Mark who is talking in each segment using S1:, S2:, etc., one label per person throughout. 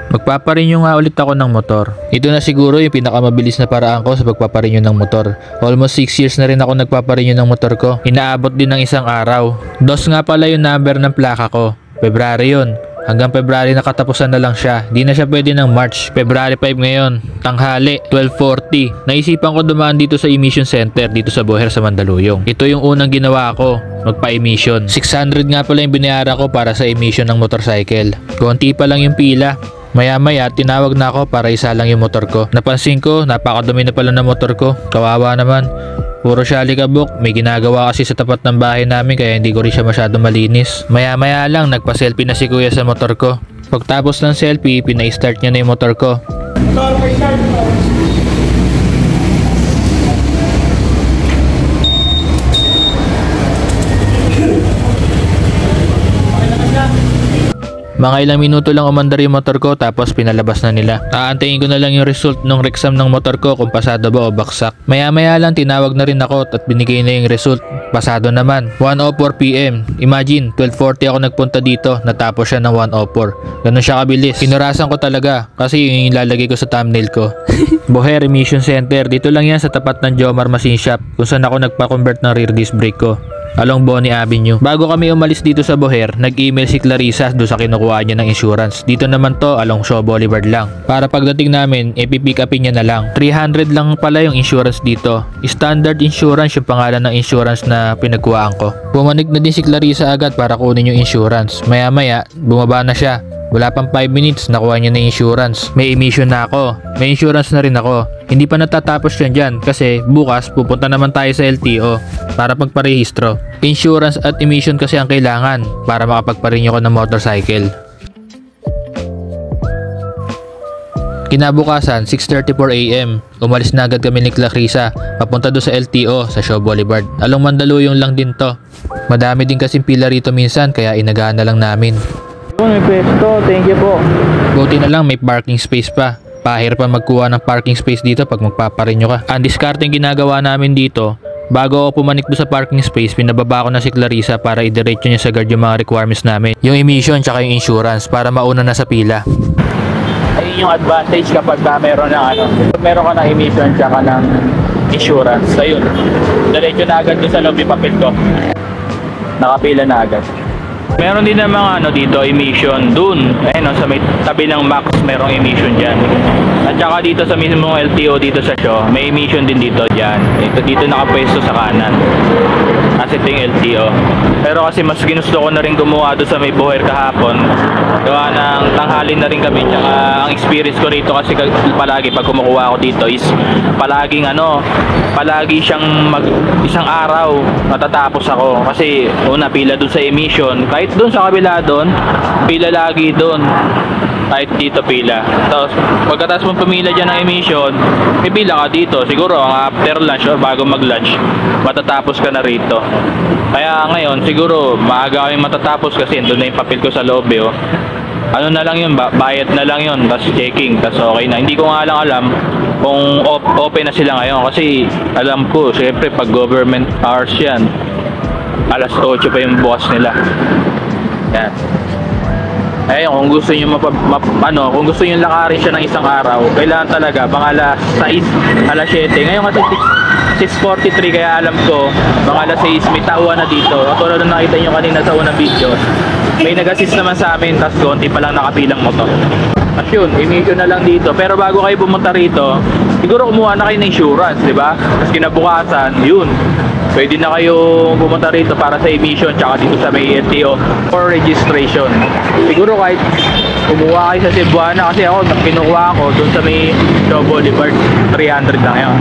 S1: Magpaparenew nga ulit ako ng motor. Ito na siguro yung pinakamabilis na paraan ko sa pagpaparenew ng motor. Almost 6 years na rin ako nagpaparenew ng motor ko. Inaabot din ng isang araw. DOS nga pala yung number ng plaka ko. February yun. Hanggang February nakatapusan na lang siya. Di na siya pwede ng March. February 5 ngayon. Tanghali, 12:40. Naisipan ko dumaan dito sa emission center dito sa Boher sa Mandaluyong. Ito yung unang ginawa ko. Magpa-emission. 600 nga pala yung binayaran ko para sa emission ng motorcycle. Konti pa lang yung pila. Maya-maya, tinawag na ako para isa lang yung motor ko. Napansin ko, napakadumi na pala ng motor ko. Kawawa naman. Puro siya alikabok. May ginagawa kasi sa tapat ng bahay namin kaya hindi ko rin siya masyado malinis. Maya-maya lang, nagpa-selfie na si kuya sa motor ko. Pagtapos ng selfie, pina-start niya na yung motor ko. Mga ilang minuto lang umandar yung motor ko tapos pinalabas na nila. Aantayin ko na lang yung result ng exam ng motor ko kung pasado ba o baksak. Maya-maya lang tinawag na rin ako at binigay na yung result. Pasado naman. 1:04 PM. Imagine, 12:40 ako nagpunta dito. Natapos siya ng 1:04. Ganun siya kabilis. Pinurasan ko talaga kasi yung ilalagay ko sa thumbnail ko. Boher Emission Center. Dito lang yan sa tapat ng Jomar Machine Shop kung saan ako nagpa-convert ng rear disc brake ko. Along Bonnie Avenue. Bago kami umalis dito sa Boher, nag-email si Clarissa doon sa kinukuha niya ng insurance. Dito naman to, along Shaw Boulevard lang. Para pagdating namin, ipipick upin niya na lang. 300 lang pala yung insurance dito. Standard insurance yung pangalan ng insurance na pinagkuhaan ko. Pumanik na din si Clarissa agad para kunin yung insurance. Maya-maya, bumaba na siya. Wala pang 5 minutes, nakuha niya na insurance. May emission na ako. May insurance na rin ako. Hindi pa natatapos yan dyan kasi bukas pupunta naman tayo sa LTO para pagparehistro. Insurance at emission kasi ang kailangan para makapagparenew ko ng motorcycle. Kinabukasan, 6:34 AM. Umalis na agad kami ni Clarissa papunta doon sa LTO sa Shaw Boulevard. Along Mandaluyong lang din to. Madami din kasing pila rito minsan kaya inagaan na lang namin.
S2: May pwesto, thank you po.
S1: Buti na lang may parking space pa. Pahir pa magkuha ng parking space dito pag magpaparenew ka. Ang discarding ginagawa namin dito, bago ako pumanik doon sa parking space, pinababa ko na si Clarissa para idiretso niya sa guard yung mga requirements namin. Yung emission tsaka yung insurance para mauna na sa pila.
S2: Ayun yung advantage kapag meron ng meron ka ng emission tsaka ng insurance. Ayun, diretso na agad doon sa lobby papel ko. Nakapila na agad. Meron din namang dito emission dun. Ayun sa may tabi ng Max merong emission diyan. At saka dito sa mismong LTO dito sa Shaw, may emission din dito diyan. Ito dito nakapwesto sa kanan. Kasi ito yung LTO. Pero kasi mas ginusto ko na rin gumawa doon sa may Boher kahapon. Gawa ng tanghali na rin kami. Tsaka ang experience ko rito kasi palagi pag kumukuha ako dito is palagi siyang isang araw matatapos ako. Kasi una pila doon sa emission. Kahit doon sa kabila doon, pila lagi doon. Kahit dito pila. Tapos pagkatapos mong pumila dyan ng emission, may pila ka dito. Siguro ang after lunch or bago mag lunch, matatapos ka na rito. Kaya ngayon siguro maaga kami matatapos kasi doon na yung papel ko sa loob Ano na lang yun, bayad na lang yun, tapos checking, tapos okay na. Hindi ko nga lang alam kung open na sila ngayon kasi alam ko syempre pag government hours yan, alas 8 pa yung bukas nila. Yan. Ayun, kung gusto niyo kung gusto niyo lakarin siya ng isang araw, kailangan talaga pang alas 6, alas 7. Ngayon kasi 6:43 kaya alam ko, mga alas 6 may tauhan na dito. Katulad na nakita niyo kanina sa unang video. May nag-assist naman sa amin, tapos konti pa lang nakapilang motor. At yun, emission na lang dito. Pero bago kayo pumunta rito, siguro kumuha na kayo ng insurance, di ba? Tapos kinabukasan, yun. Pwede na kayo pumunta rito para sa emission tsaka dito sa may LTO for registration. Siguro kahit kumuha kayo sa Cebuana kasi ako, kinukuha ko dun sa may Shaw Boulevard, 300 lang yun.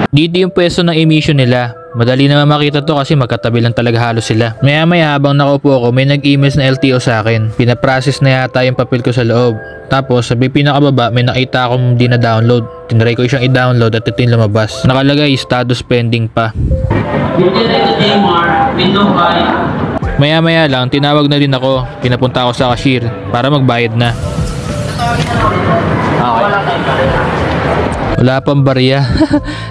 S1: Dito yung pwesto ng emission nila. Madali naman makita to kasi magkatabi lang talaga halos sila. Maya-maya habang nakaupo ako, may nag-email na LTO sa akin. Pinaprocess na yata yung papel ko sa loob. Tapos sabi pinakababa may nakita akong di na download. Tinry ko siyang i-download at ito yung lumabas. Nakalagay status pending pa. Maya-maya lang tinawag na din ako. Pinapunta ako sa cashier para magbayad na.
S2: Okay.
S1: Wala pang barya.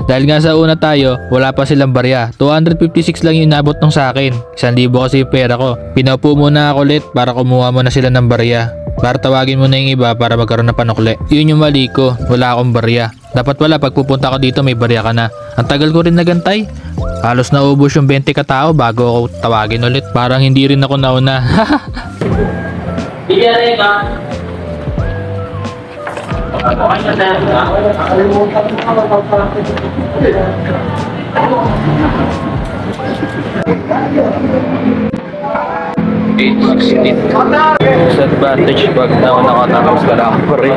S1: Dahil nga sa una tayo, wala pa silang barya. 256 lang yung inabot nung sa akin. 1,000 kasi yung pera ko. Pinaupo muna ako ulit para kumuha muna sila ng barya. Para tawagin mo na yung iba para magkaroon ng panukli. Yun yung mali ko. Wala akong barya. Dapat wala pag pupunta ko dito may barya ka na. Ang tagal ko rin nagantay. Halos naubos yung 20 katao bago ako tawagin ulit. Parang hindi rin ako nauna.
S2: Bigyan ka. Disadvantage pag nakatapos ka lang pa rin.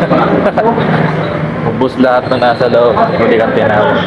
S2: Ubus lahat na nasa loob. Huli kang tinawag.